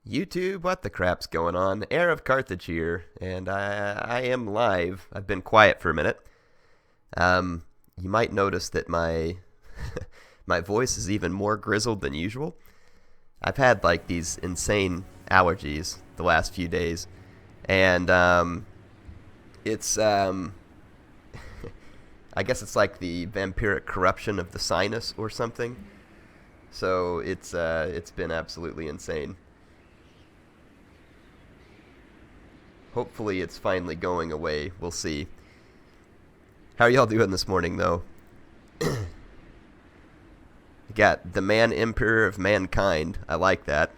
YouTube, what the crap's going on? HeirofCarthage here, and I am live. I've been quiet for a minute. You might notice that my my voice is even more grizzled than usual. I've had like these insane allergies the last few days, and it's I guess it's like the vampiric corruption of the sinus or something. So it's been absolutely insane. Hopefully it's finally going away. We'll see. How are y'all doing this morning, though? You got the Man Emperor of Mankind. I like that.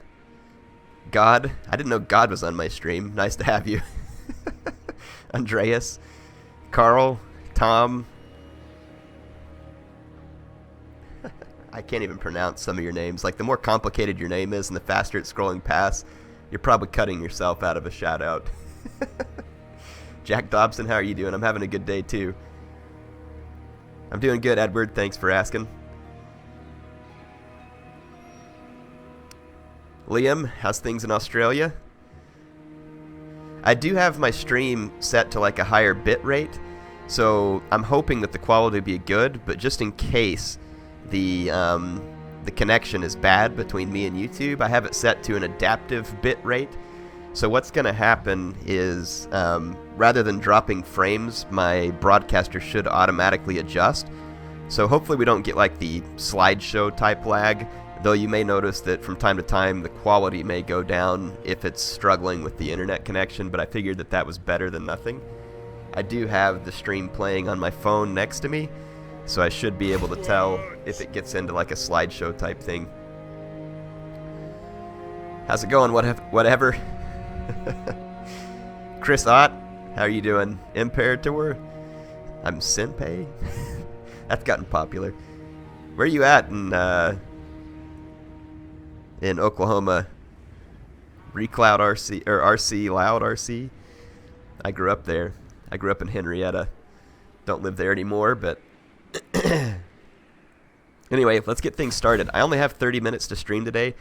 God. I didn't know God was on my stream. Nice to have you. Andreas. Carl. Tom. I can't even pronounce some of your names. Like, the more complicated your name is and the faster it's scrolling past, you're probably cutting yourself out of a shout-out. Jack Dobson, how are you doing? I'm having a good day, too. I'm doing good, Edward. Thanks for asking. Liam, how's things in Australia? I do have my stream set to like a higher bit rate, so I'm hoping that the quality will be good, but just in case the connection is bad between me and YouTube, I have it set to an adaptive bit rate. So what's going to happen is, rather than dropping frames, my broadcaster should automatically adjust. So hopefully we don't get like the slideshow type lag, though you may notice that from time to time the quality may go down if it's struggling with the internet connection, but I figured that that was better than nothing. I do have the stream playing on my phone next to me, so I should be able to tell if it gets into like a slideshow type thing. How's it going? Whatever. Chris Ott, how are you doing? Imperator? I'm Senpei. That's gotten popular. Where are you at in Oklahoma? Recloud RC or RC Loud RC? I grew up there. I grew up in Henrietta. Don't live there anymore, but anyway, let's get things started. I only have 30 minutes to stream today.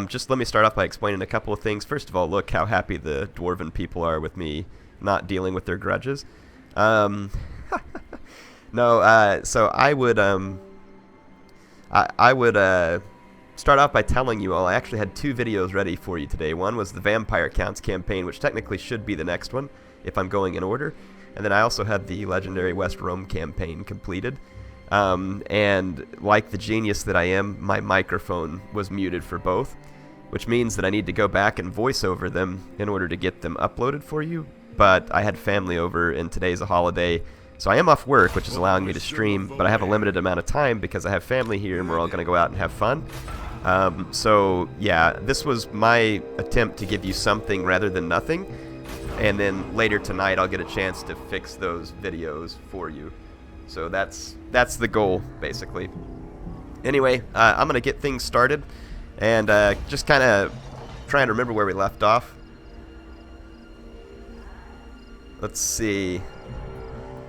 Just let me start off by explaining a couple of things. First of all, look how happy the Dwarven people are with me not dealing with their grudges. So I would start off by telling you all I actually had two videos ready for you today. One was the Vampire Counts campaign, which technically should be the next one if I'm going in order. And then I also had the Legendary West Rome campaign completed. And like the genius that I am, my microphone was muted for both, which means that I need to go back and voice over them in order to get them uploaded for you. But I had family over, and today's a holiday, so I am off work, which is allowing me to stream, but I have a limited amount of time because I have family here and we're all going to go out and have fun. So yeah, this was my attempt to give you something rather than nothing, and then later tonight I'll get a chance to fix those videos for you. So that's the goal, basically. Anyway, I'm going to get things started and just kind of try and remember where we left off. Let's see.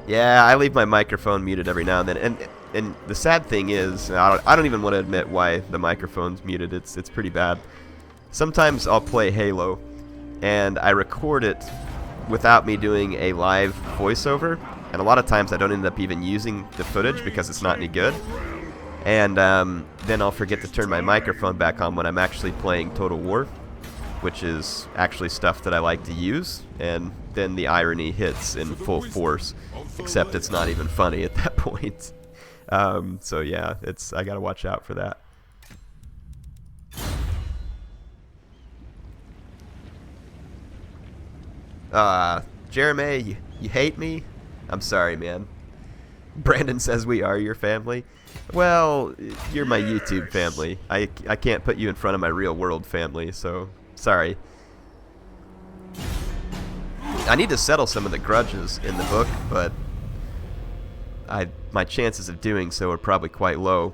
Yeah, I leave my microphone muted every now and then. And the sad thing is, I don't even want to admit why the microphone's muted. It's pretty bad. Sometimes I'll play Halo, and I record it without me doing a live voiceover. And a lot of times I don't end up even using the footage because it's not any good. And then I'll forget to turn my microphone back on when I'm actually playing Total War, which is actually stuff that I like to use. And then the irony hits in full force, except it's not even funny at that point. So yeah, I gotta watch out for that. Jeremy, you hate me? I'm sorry, man. Brandon says we are your family. Well, you're my YouTube family. I can't put you in front of my real world family, so sorry. I need to settle some of the grudges in the book, but my chances of doing so are probably quite low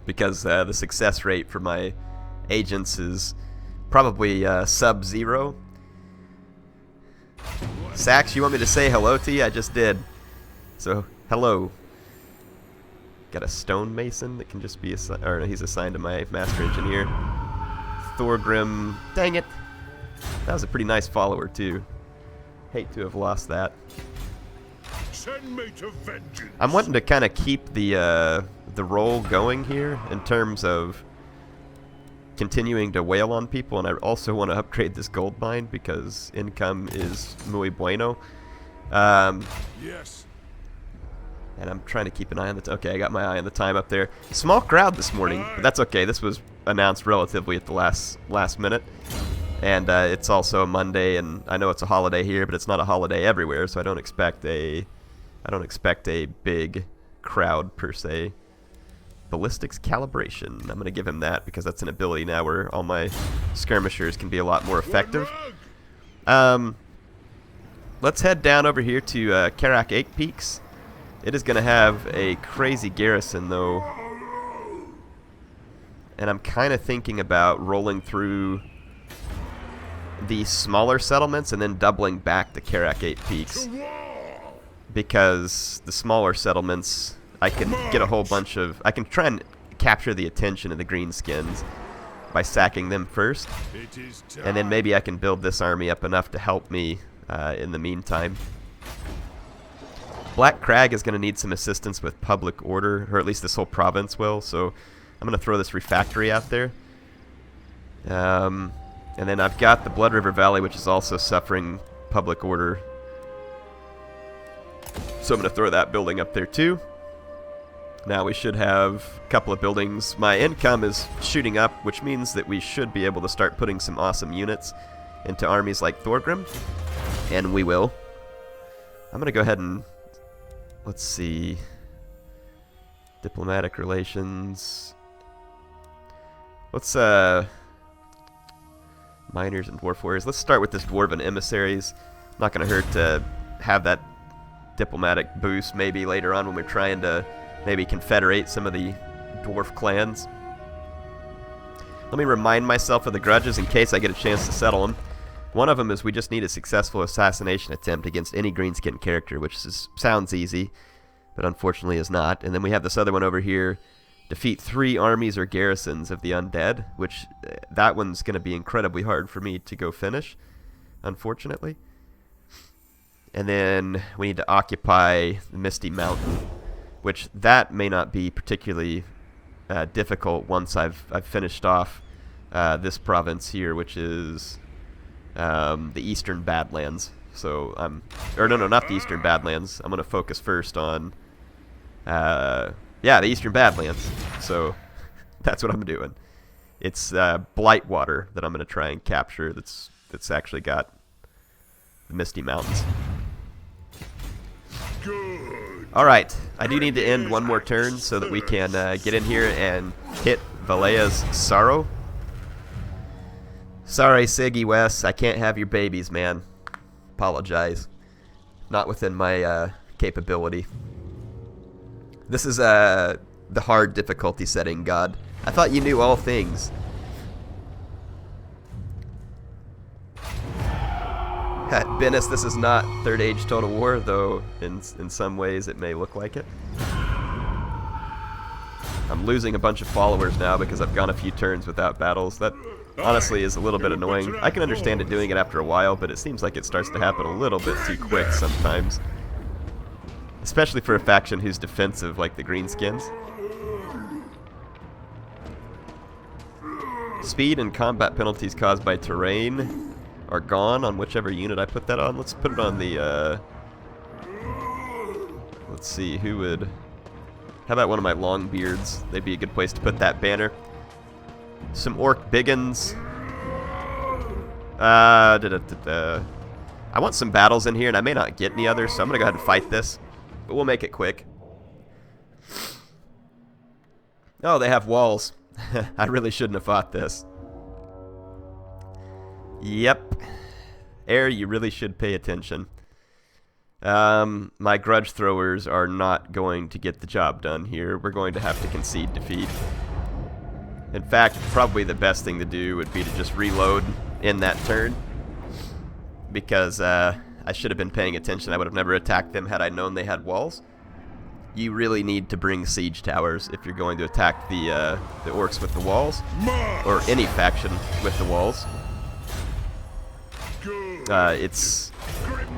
because the success rate for my agents is probably sub-zero. Sax, you want me to say hello to you? I just did. So, hello. Got a stonemason that can just be assigned, or he's assigned to my master engineer. Thorgrim. Dang it. That was a pretty nice follower, too. Hate to have lost that. Send me to vengeance. I'm wanting to kind of keep the roll going here in terms of continuing to wail on people, and I also want to upgrade this gold mine because income is muy bueno. Yes. And I'm trying to keep an eye on the... Okay, I got my eye on the time up there. Small crowd this morning, but that's okay. This was announced relatively at the last minute. And it's also a Monday, and I know it's a holiday here, but it's not a holiday everywhere, so I don't expect a big crowd per se. Ballistics calibration. I'm going to give him that because that's an ability now where all my skirmishers can be a lot more effective. Let's head down over here to Karak 8 Peaks. It is going to have a crazy garrison, though. And I'm kind of thinking about rolling through the smaller settlements and then doubling back to Karak 8 Peaks. Because the smaller settlements, I can get a whole bunch of... I can try and capture the attention of the Greenskins by sacking them first. And then maybe I can build this army up enough to help me in the meantime. Black Crag is going to need some assistance with public order, or at least this whole province will, so I'm going to throw this refactory out there. And then I've got the Blood River Valley, which is also suffering public order. So I'm going to throw that building up there too. Now we should have a couple of buildings. My income is shooting up, which means that we should be able to start putting some awesome units into armies like Thorgrim. And we will. I'm going to go ahead and... Let's see. Diplomatic relations. Let's, miners and dwarf warriors. Let's start with this dwarven emissaries. Not going to hurt to have that diplomatic boost maybe later on when we're trying to maybe confederate some of the dwarf clans. Let me remind myself of the grudges in case I get a chance to settle them. One of them is we just need a successful assassination attempt against any Greenskin character, which sounds easy, but unfortunately is not. And then we have this other one over here, defeat 3 armies or garrisons of the undead, which that one's going to be incredibly hard for me to go finish, unfortunately. And then we need to occupy the Misty Mountain, which that may not be particularly difficult once I've finished off this province here, which is... the Eastern Badlands. So no, not the Eastern Badlands. I'm going to focus first on, the Eastern Badlands. So that's what I'm doing. It's Blightwater that I'm going to try and capture. That's actually got the Misty Mountains. All right, I do need to end one more turn so that we can get in here and hit Valea's Sorrow. Sorry, Siggy Wes, I can't have your babies, man. Apologize. Not within my capability. This is the hard difficulty setting, God. I thought you knew all things. Bennis, this is not Third Age Total War, though in some ways it may look like it. I'm losing a bunch of followers now because I've gone a few turns without battles. That honestly is a little bit annoying. I can understand it doing it after a while, but it seems like it starts to happen a little bit too quick sometimes. Especially for a faction who's defensive like the Greenskins. Speed and combat penalties caused by terrain are gone on whichever unit I put that on. Let's put it on the, let's see, who would... How about one of my Longbeards? They'd be a good place to put that banner. Some Orc Biggins. I want some battles in here, and I may not get any others, so I'm going to go ahead and fight this. But we'll make it quick. Oh, they have walls. I really shouldn't have fought this. Yep. Air, you really should pay attention. My grudge throwers are not going to get the job done here. We're going to have to concede defeat. In fact, probably the best thing to do would be to just reload in that turn. Because I should have been paying attention. I would have never attacked them had I known they had walls. you really need to bring siege towers if you're going to attack the orcs with the walls, or any faction with the walls. It's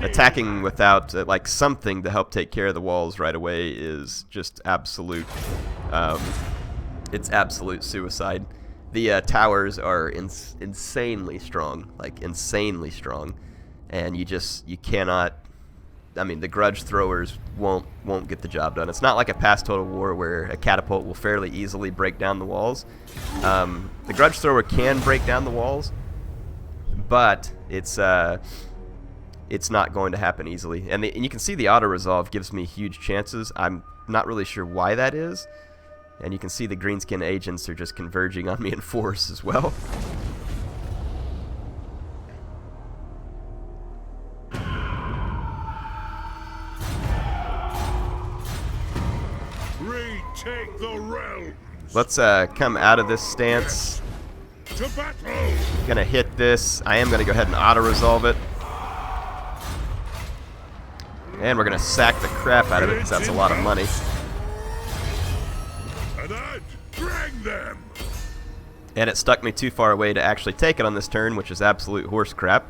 attacking without like something to help take care of the walls right away is just absolute. It's absolute suicide. The towers are insanely strong, like insanely strong, and you cannot. I mean, the grudge throwers won't get the job done. It's not like a past Total War where a catapult will fairly easily break down the walls. The grudge thrower can break down the walls, but it's not going to happen easily. And you can see the auto resolve gives me huge chances. I'm not really sure why that is. And you can see the greenskin agents are just converging on me in force as well. Retake the realms. Let's come out of this stance. To battle. Gonna hit this. I am gonna go ahead and auto resolve it. And we're gonna sack the crap out of it because that's a lot of money. Bring them. And it stuck me too far away to actually take it on this turn, which is absolute horse crap.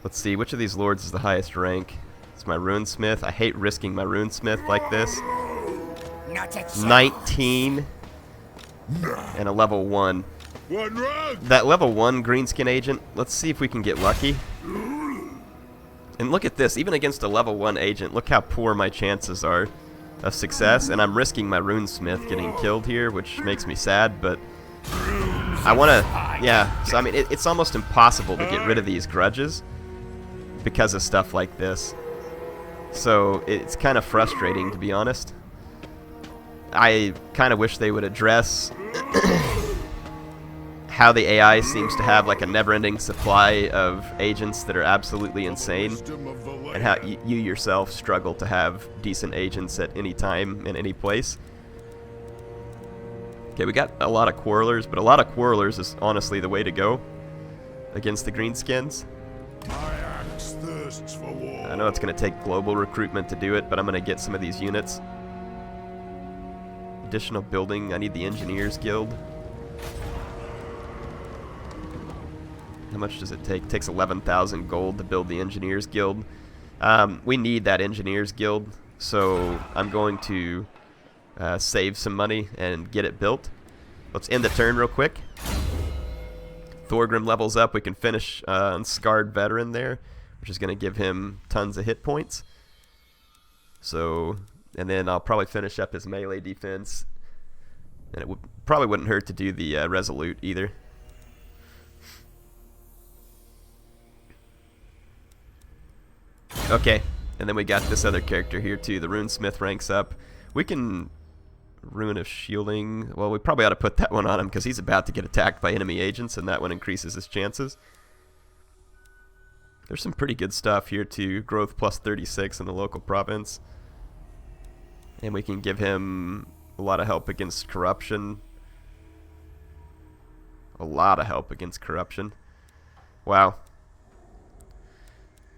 Let's see, which of these lords is the highest rank? It's my runesmith. I hate risking my runesmith like this. 19 and a level 1. One rug. That level 1 greenskin agent, let's see if we can get lucky. And look at this, even against a level 1 agent, look how poor my chances are of success, and I'm risking my runesmith getting killed here, which makes me sad, but I want to, yeah, so I mean, it's almost impossible to get rid of these grudges because of stuff like this. So it's kind of frustrating, to be honest. I kind of wish they would address how the AI seems to have like a never-ending supply of agents that are absolutely insane, and how you yourself struggle to have decent agents at any time in any place. Okay, we got a lot of quarrelers, but a lot of quarrelers is honestly the way to go against the greenskins. My axe thirsts for war. I know it's going to take global recruitment to do it, but I'm going to get some of these units. Additional building, I need the Engineers Guild. How much does it take? It takes 11,000 gold to build the Engineers Guild. We need that Engineers Guild, so I'm going to save some money and get it built. Let's end the turn real quick. Thorgrim levels up. We can finish on Scarred Veteran there, which is going to give him tons of hit points. So, and then I'll probably finish up his melee defense. And it probably wouldn't hurt to do the Resolute either. Okay, and then we got this other character here too. The Runesmith ranks up. We can Ruin of Shielding. Well, we probably ought to put that one on him because he's about to get attacked by enemy agents, and that one increases his chances. There's some pretty good stuff here too. Growth plus 36 in the local province. And we can give him a lot of help against corruption. A lot of help against corruption. Wow.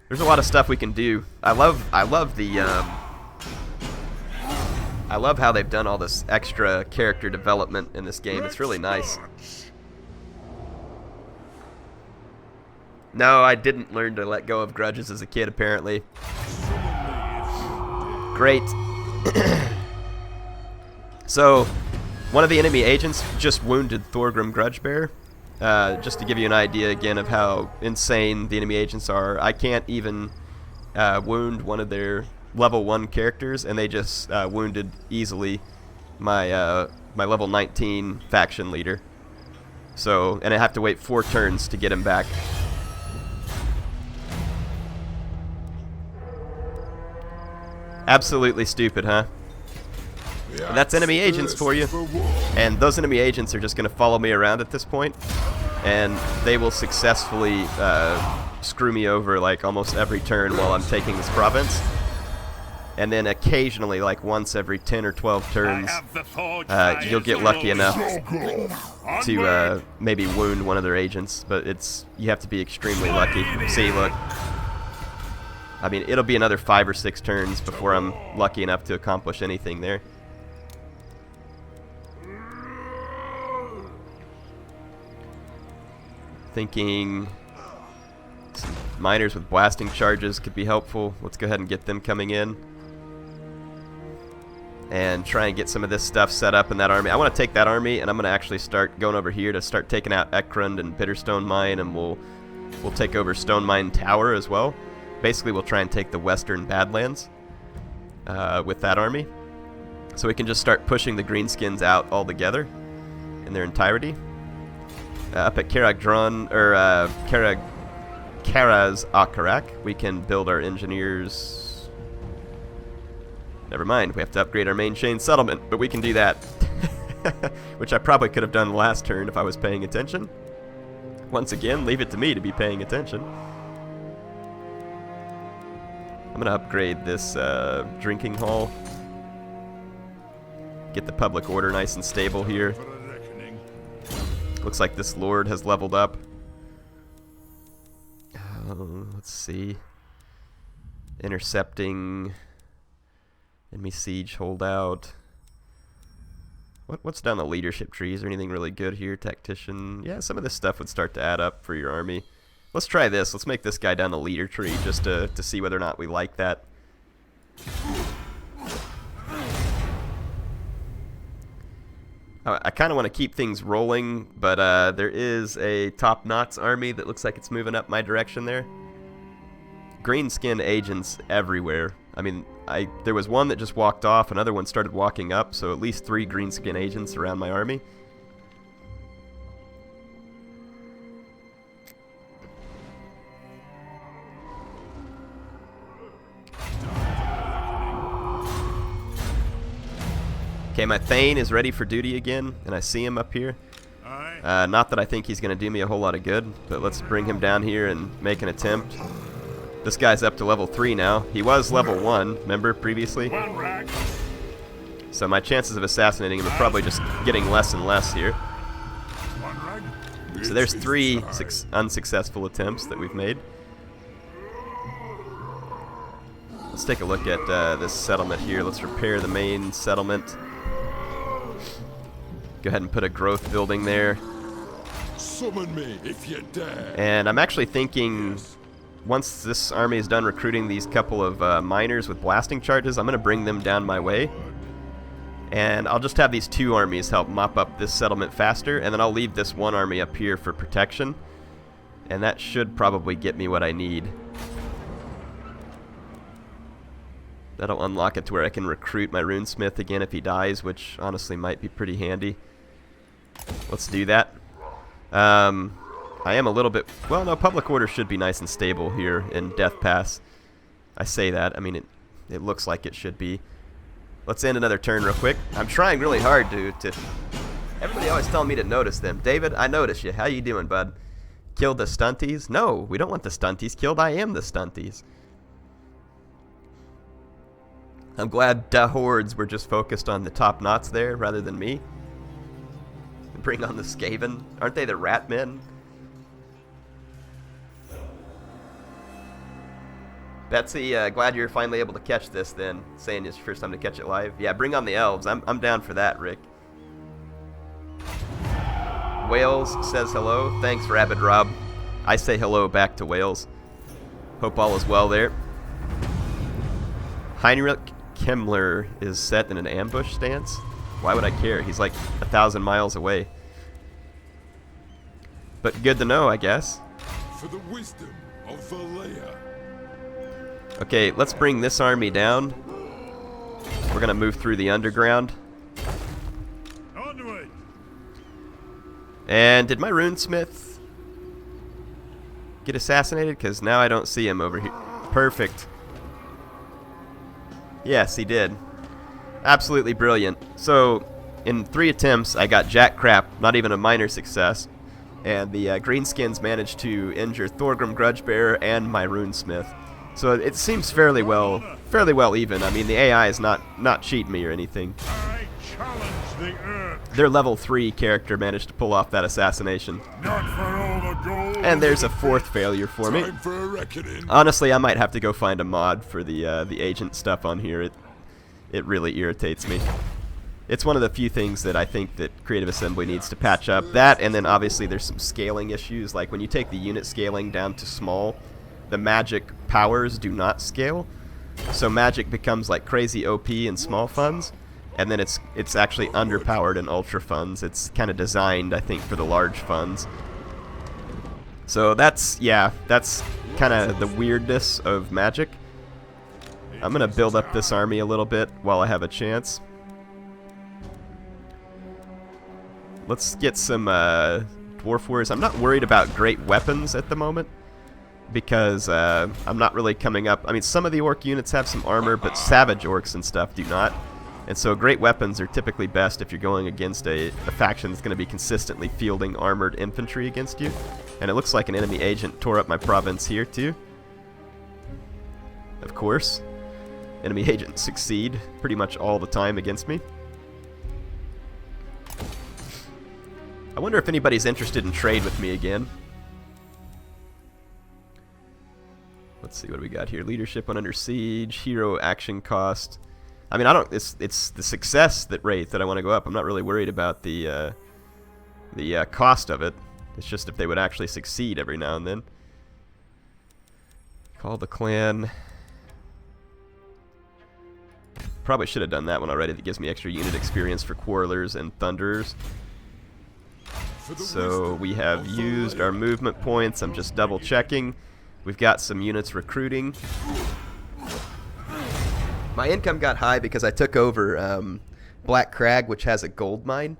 There's a lot of stuff we can do. I love how they've done all this extra character development in this game. It's really nice. No, I didn't learn to let go of grudges as a kid, apparently. Great. So, one of the enemy agents just wounded Thorgrim Grudgebearer. Just to give you an idea again of how insane the enemy agents are, I can't even wound one of their level 1 characters, and they just wounded easily my my level 19 faction leader. So, and I have to wait 4 turns to get him back. Absolutely stupid, huh? And that's enemy agents for you. And those enemy agents are just going to follow me around at this point, and they will successfully screw me over like almost every turn while I'm taking this province. And then occasionally, like once every 10 or 12 turns, you'll get lucky enough to maybe wound one of their agents, but you have to be extremely lucky. See, look. I mean, it'll be another 5 or 6 turns before I'm lucky enough to accomplish anything there. Thinking some miners with blasting charges could be helpful. Let's go ahead and get them coming in. And try and get some of this stuff set up in that army. I want to take that army, and I'm going to actually start going over here to start taking out Ekrund and Bitterstone Mine, and we'll take over Stone Mine Tower as well. Basically, we'll try and take the Western Badlands with that army. So we can just start pushing the Greenskins out altogether in their entirety. Up at Karaz Akarak, we can build our engineers. Never mind, we have to upgrade our main chain settlement, but we can do that. Which I probably could have done last turn if I was paying attention. Once again, leave it to me to be paying attention. I'm going to upgrade this drinking hall. Get the public order nice and stable here. Looks like this lord has leveled up. Let's see. Intercepting... Enemy siege holdout. What's down the leadership tree? Is there anything really good here? Tactician. Yeah, some of this stuff would start to add up for your army. Let's try this. Let's make this guy down the leader tree just to see whether or not we like that. I kind of want to keep things rolling, but there is a top knots army that looks like it's moving up my direction there. Greenskin agents everywhere. I mean, there was one that just walked off, another one started walking up, so at least 3 Greenskin agents around my army. Okay, my Thane is ready for duty again, and I see him up here. Not that I think he's going to do me a whole lot of good, but let's bring him down here and make an attempt. This guy's up to level 3 now. He was level 1, remember, previously? So my chances of assassinating him are probably just getting less and less here. So there's 3 unsuccessful attempts that we've made. Let's take a look at this settlement here. Let's repair the main settlement. Go ahead and put a growth building there. Summon me if you dare. And I'm actually thinking... Once this army is done recruiting these couple of miners with blasting charges, I'm going to bring them down my way. And I'll just have these 2 armies help mop up this settlement faster, and then I'll leave this 1 army up here for protection. And that should probably get me what I need. That'll unlock it to where I can recruit my runesmith again if he dies, which honestly might be pretty handy. Let's do that. I am a little bit... Well, no, public order should be nice and stable here in Death Pass. I say that. I mean, it looks like it should be. Let's end another turn real quick. I'm trying really hard to... Everybody always telling me to notice them. David, I notice you. How you doing, bud? Kill the stunties? No, we don't want the stunties killed. I am the stunties. I'm glad hordes were just focused on the top knots there rather than me. Bring on the Skaven. Aren't they the rat men? Betsy, glad you're finally able to catch this then. Saying it's your first time to catch it live. Yeah, bring on the elves. I'm down for that, Rick. Wales says hello. Thanks, Rabid Rob. I say hello back to Wales. Hope all is well there. Heinrich Kemmler is set in an ambush stance. Why would I care? He's like 1,000 miles away. But good to know, I guess. For the wisdom of Valea. Okay, let's bring this army down. We're gonna move through the underground. Onward. And did my runesmith get assassinated? Because now I don't see him over here. Perfect. Yes, he did. Absolutely brilliant. So, in 3 attempts, I got jack crap, not even a minor success. And the Greenskins managed to injure Thorgrim Grudgebearer and my runesmith. So it seems fairly well even. I mean, the AI is not cheating me or anything. I challenge the earth. their level 3 character managed to pull off that assassination. Not for all the gold. And there's a 4th failure for me. Time for a reckoning. Honestly, I might have to go find a mod for the agent stuff on here. It really irritates me. It's one of the few things that I think that Creative Assembly needs to patch up. That, and then obviously there's some scaling issues. Like when you take the unit scaling down to small, the magic powers do not scale. So magic becomes like crazy OP in small funds, and then it's actually underpowered in ultra funds. It's kind of designed, I think, for the large funds. So that's kind of the weirdness of magic. I'm going to build up this army a little bit while I have a chance. Let's get some Dwarf Warriors. I'm not worried about great weapons at the moment because I'm not really coming up. I mean, some of the orc units have some armor, but savage orcs and stuff do not. And so great weapons are typically best if you're going against a faction that's going to be consistently fielding armored infantry against you. And it looks like an enemy agent tore up my province here too. Of course. Enemy agents succeed pretty much all the time against me. I wonder if anybody's interested in trade with me again. Let's see what do we got here. Leadership when under siege, hero action cost. I mean, it's the success that rate that I want to go up. I'm not really worried about the cost of it. It's just if they would actually succeed every now and then. Call the clan. Probably should have done that one already. That gives me extra unit experience for Quarrelers and Thunderers. So we have used our movement points. I'm just double checking. We've got some units recruiting. My income got high because I took over Black Crag, which has a gold mine.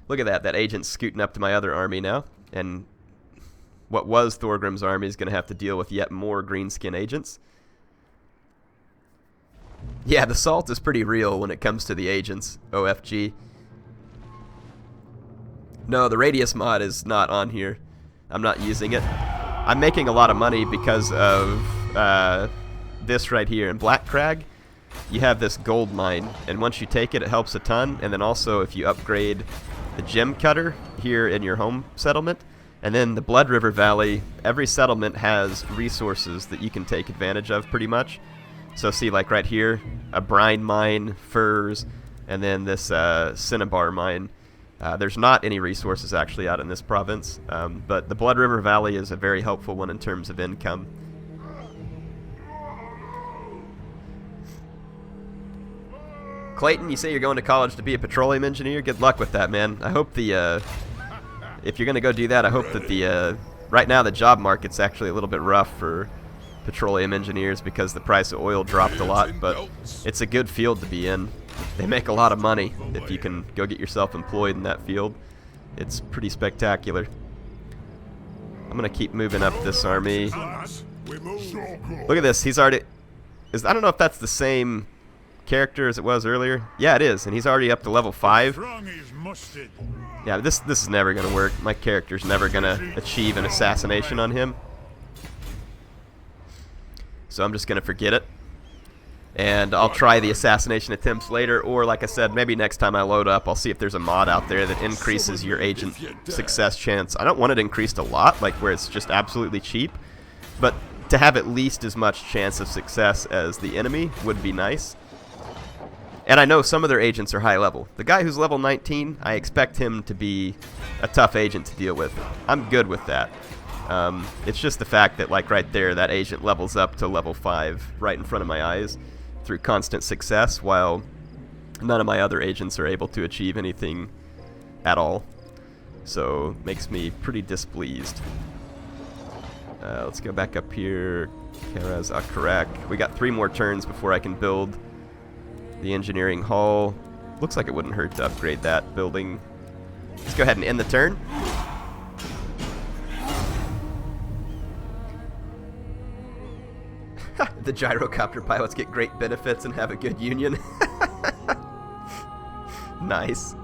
Look at that. That agent's scooting up to my other army now. And what was Thorgrim's army is going to have to deal with yet more Greenskin agents. Yeah, the salt is pretty real when it comes to the agents. OFG. No, the radius mod is not on here. I'm not using it. I'm making a lot of money because of this right here. In Black Crag, you have this gold mine, and once you take it, it helps a ton. And then also, if you upgrade the gem cutter here in your home settlement, and then the Blood River Valley, every settlement has resources that you can take advantage of pretty much. So see, like right here, a brine mine, furs, and then this cinnabar mine. There's not any resources actually out in this province, but the Blood River Valley is a very helpful one in terms of income. Clayton, you say you're going to college to be a petroleum engineer? Good luck with that, man. I hope the, if you're going to go do that, I hope that the, right now the job market's actually a little bit rough for petroleum engineers because the price of oil dropped a lot, but it's a good field to be in. They make a lot of money if you can go get yourself employed in that field. It's pretty spectacular. I'm going to keep moving up this army. Look at this. He's already... I don't know if that's the same character as it was earlier. Yeah, it is. And he's already up to level 5. Yeah, this is never going to work. My character's never going to achieve an assassination on him. So I'm just going to forget it. And I'll try the assassination attempts later, or like I said, maybe next time I load up, I'll see if there's a mod out there that increases your agent success chance. I don't want it increased a lot, like where it's just absolutely cheap, but to have at least as much chance of success as the enemy would be nice. And I know some of their agents are high level. The guy who's level 19, I expect him to be a tough agent to deal with. I'm good with that. It's just the fact that, like right there, that agent levels up to level 5 right in front of my eyes through constant success, while none of my other agents are able to achieve anything at all. So, makes me pretty displeased. Let's go back up here. Karaz Akarak. We got 3 more turns before I can build the engineering hall. Looks like it wouldn't hurt to upgrade that building. Let's go ahead and end the turn. The gyrocopter pilots get great benefits and have a good union. Nice.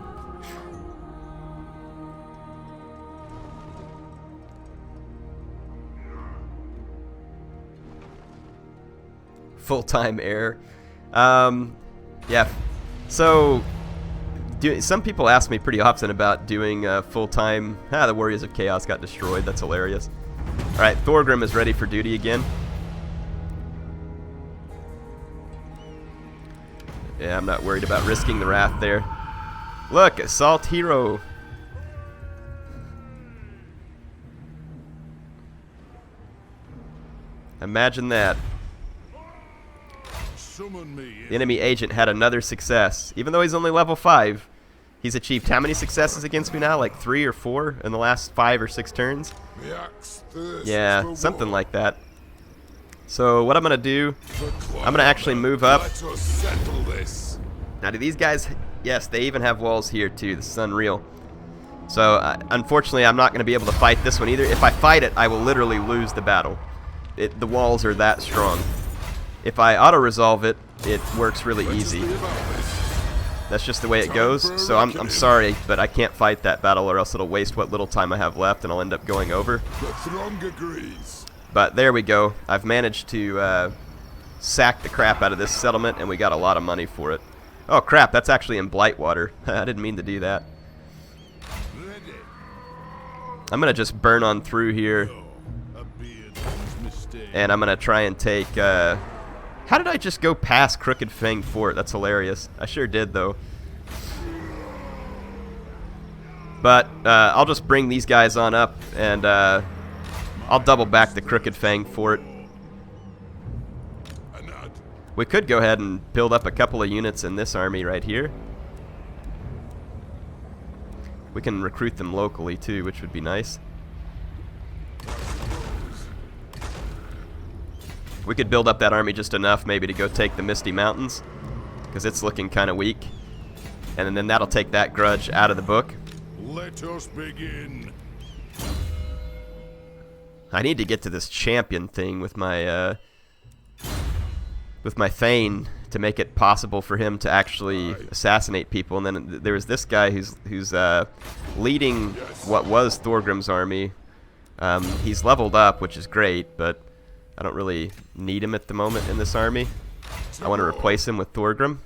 Full-time air. Yeah. So Some people ask me pretty often about doing full-time... the Warriors of Chaos got destroyed. That's hilarious. Alright, Thorgrim is ready for duty again. Yeah, I'm not worried about risking the wrath there. Look, Assault Hero. Imagine that. The enemy agent had another success. Even though he's only level 5, he's achieved how many successes against me now? Like 3 or 4 in the last 5 or 6 turns? Yeah, something like that. So what I'm going to do, I'm going to actually move up. Now do these guys, yes, they even have walls here too. This is unreal. So unfortunately I'm not going to be able to fight this one either. If I fight it, I will literally lose the battle. The walls are that strong. If I auto-resolve it, it works really easy. That's just the way it goes. So I'm sorry, but I can't fight that battle or else it'll waste what little time I have left and I'll end up going over. But there we go. I've managed to sack the crap out of this settlement and we got a lot of money for it. Oh crap, that's actually in Blightwater. I didn't mean to do that. I'm going to just burn on through here. And I'm going to try and take... how did I just go past Crooked Fang Fort? That's hilarious. I sure did, though. But I'll just bring these guys on up, and I'll double back the Crooked Fang Fort. We could go ahead and build up a couple of units in this army right here. We can recruit them locally, too, which would be nice. We could build up that army just enough maybe to go take the Misty Mountains, because it's looking kind of weak. And then that'll take that grudge out of the book. Let us begin. I need to get to this champion thing with my Thane to make it possible for him to actually assassinate people. And then there's this guy who's leading what was Thorgrim's army. He's leveled up, which is great, but I don't really need him at the moment in this army. I want to replace him with Thorgrim.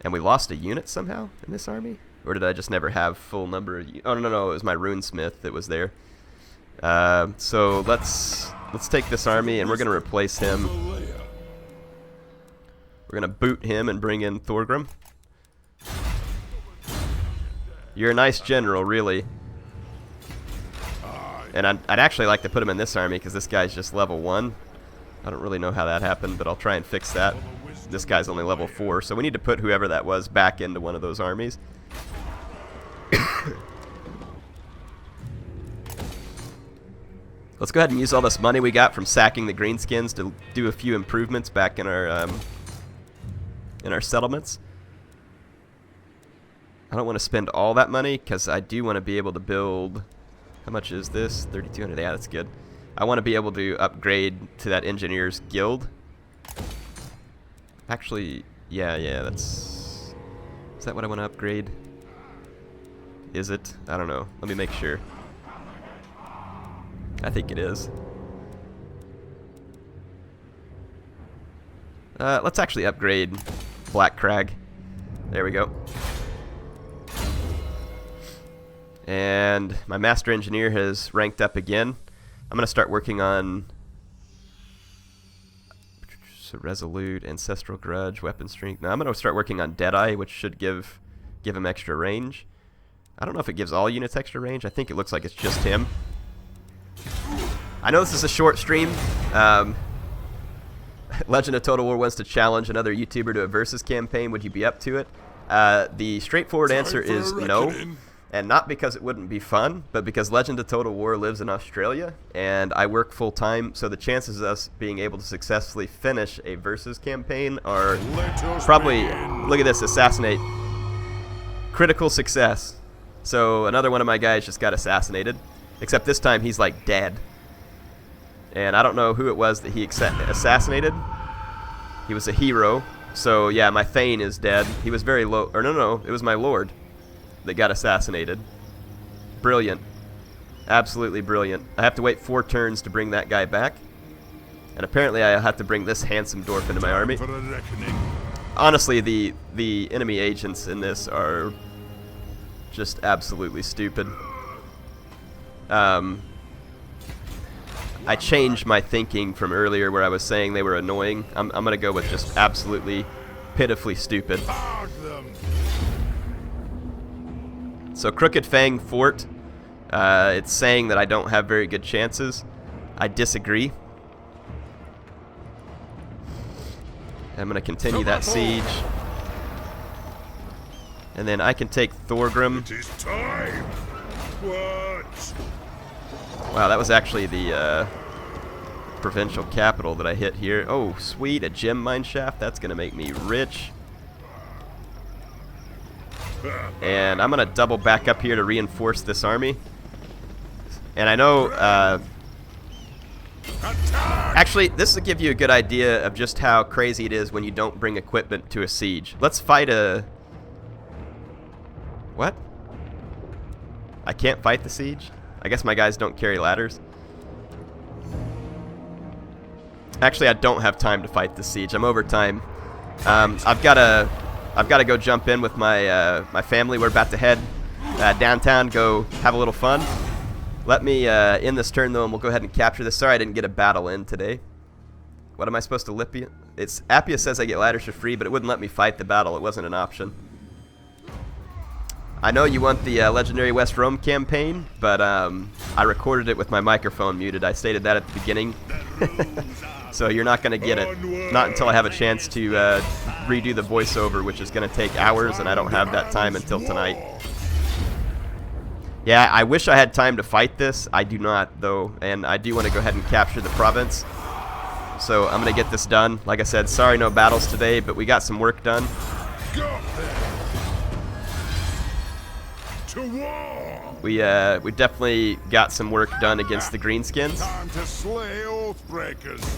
And we lost a unit somehow in this army? Or did I just never have full number of... Oh, no, it was my runesmith that was there. So let's take this army and we're going to replace him. We're going to boot him and bring in Thorgrim. You're a nice general, really. And I'd actually like to put him in this army because this guy's just level 1. I don't really know how that happened, but I'll try and fix that. This guy's only level 4, so we need to put whoever that was back into one of those armies. Let's go ahead and use all this money we got from sacking the Greenskins to do a few improvements back in our settlements. I don't want to spend all that money because I do want to be able to build... How much is this? 3,200. Yeah, that's good. I want to be able to upgrade to that engineer's guild. Actually, yeah, that's... Is that what I want to upgrade? Is it? I don't know. Let me make sure. I think it is. Let's actually upgrade Black Crag. There we go. And my Master Engineer has ranked up again. I'm going to start working on Resolute, Ancestral Grudge, Weapon Strength. Now I'm going to start working on Deadeye, which should give him extra range. I don't know if it gives all units extra range. I think it looks like it's just him. I know this is a short stream. Legend of Total War wants to challenge another YouTuber to a versus campaign. Would you be up to it? The straightforward answer is no. And not because it wouldn't be fun, but because Legend of Total War lives in Australia, and I work full-time, so the chances of us being able to successfully finish a versus campaign are probably, look at this, assassinate. Critical success. So another one of my guys just got assassinated, except this time he's like dead. And I don't know who it was that he assassinated. He was a hero, so yeah, my Thane is dead. He was very low, or no, it was my Lord that got assassinated. Brilliant. Absolutely brilliant. I have to wait 4 turns to bring that guy back. And apparently I have to bring this handsome dwarf into my army. Honestly, the enemy agents in this are just absolutely stupid. I changed my thinking from earlier where I was saying they were annoying. I'm going to go with just absolutely pitifully stupid. So Crooked Fang Fort, it's saying that I don't have very good chances. I disagree. I'm going to continue that siege. And then I can take Thorgrim. It is time. What? Wow, that was actually the provincial capital that I hit here. Oh, sweet, a gem mine shaft. That's going to make me rich. And I'm going to double back up here to reinforce this army. And I know... actually, this will give you a good idea of just how crazy it is when you don't bring equipment to a siege. Let's fight a... What? I can't fight the siege? I guess my guys don't carry ladders. Actually, I don't have time to fight the siege. I'm over time. I've got to go jump in with my my family. We're about to head downtown, go have a little fun. Let me end this turn though, and we'll go ahead and capture this. Sorry, I didn't get a battle in today. What am I supposed to lip you? It's Appia says I get ladders for free, but it wouldn't let me fight the battle. It wasn't an option. I know you want the legendary West Rome campaign, but I recorded it with my microphone muted. I stated that at the beginning. So you're not going to get it. Not until I have a chance to redo the voiceover, which is going to take hours, and I don't have that time until tonight. Yeah, I wish I had time to fight this. I do not, though, and I do want to go ahead and capture the province. So I'm going to get this done. Like I said, sorry no battles today, but we got some work done. We definitely got some work done against the Greenskins. Time to slay Oathbreakers.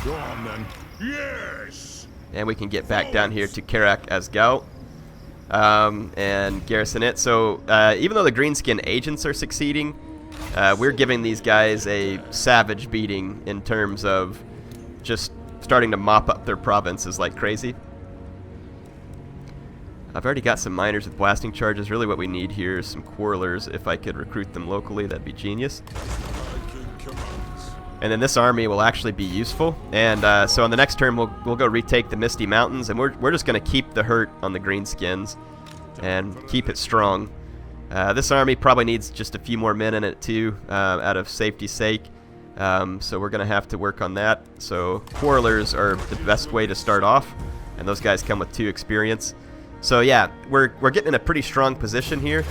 Go on then. Yes. And we can get back down here to Karak Asgal and garrison it. So even though the Greenskin agents are succeeding, we're giving these guys a savage beating in terms of just starting to mop up their provinces like crazy. I've already got some miners with blasting charges. Really what we need here is some quarrelers. If I could recruit them locally, that'd be genius. And then this army will actually be useful. And so on the next turn, we'll go retake the Misty Mountains, and we're just going to keep the hurt on the Greenskins and keep it strong. This army probably needs just a few more men in it too, out of safety's sake. So we're going to have to work on that. So quarrelers are the best way to start off, and those guys come with 2 experience. So yeah, we're getting in a pretty strong position here,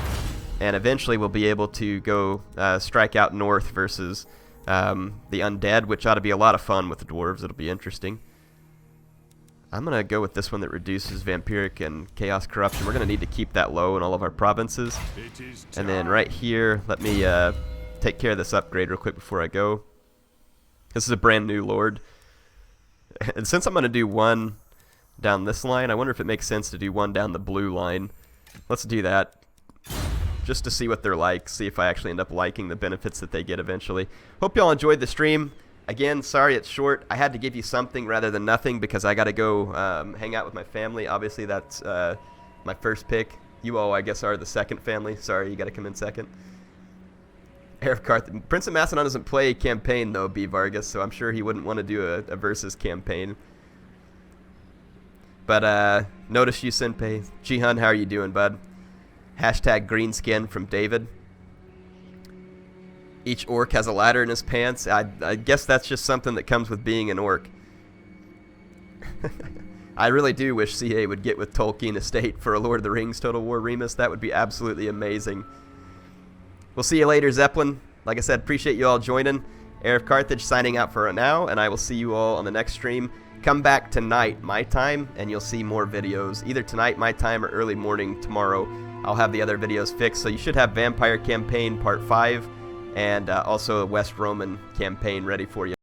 and eventually we'll be able to go strike out north versus the undead, which ought to be a lot of fun with the dwarves. It'll be interesting. I'm going to go with this one that reduces vampiric and chaos corruption. We're going to need to keep that low in all of our provinces. And then right here, let me take care of this upgrade real quick before I go. This is a brand new lord. And since I'm going to do one down this line, I wonder if it makes sense to do one down the blue line. Let's do that just to see what they're like, see if I actually end up liking the benefits that they get eventually. Hope y'all enjoyed the stream. Again, sorry it's short. I had to give you something rather than nothing because I got to go hang out with my family. Obviously, that's my first pick. You all, I guess, are the second family. Sorry, you got to come in second. HeirofCarthage. Prince of Macedon doesn't play campaign, though, B. Vargas, so I'm sure he wouldn't want to do a versus campaign. But notice you, Senpei. Jihan, how are you doing, bud? Hashtag Greenskin from David. Each orc has a ladder in his pants. I guess that's just something that comes with being an orc. I really do wish CA would get with Tolkien Estate for a Lord of the Rings Total War Remus. That would be absolutely amazing. We'll see you later, Zeppelin. Like I said, appreciate you all joining. HeirofCarthage signing out for now, and I will see you all on the next stream. Come back tonight, my time, and you'll see more videos. Either tonight, my time, or early morning tomorrow. I'll have the other videos fixed. So you should have Vampire Campaign Part 5 and also a West Roman campaign ready for you.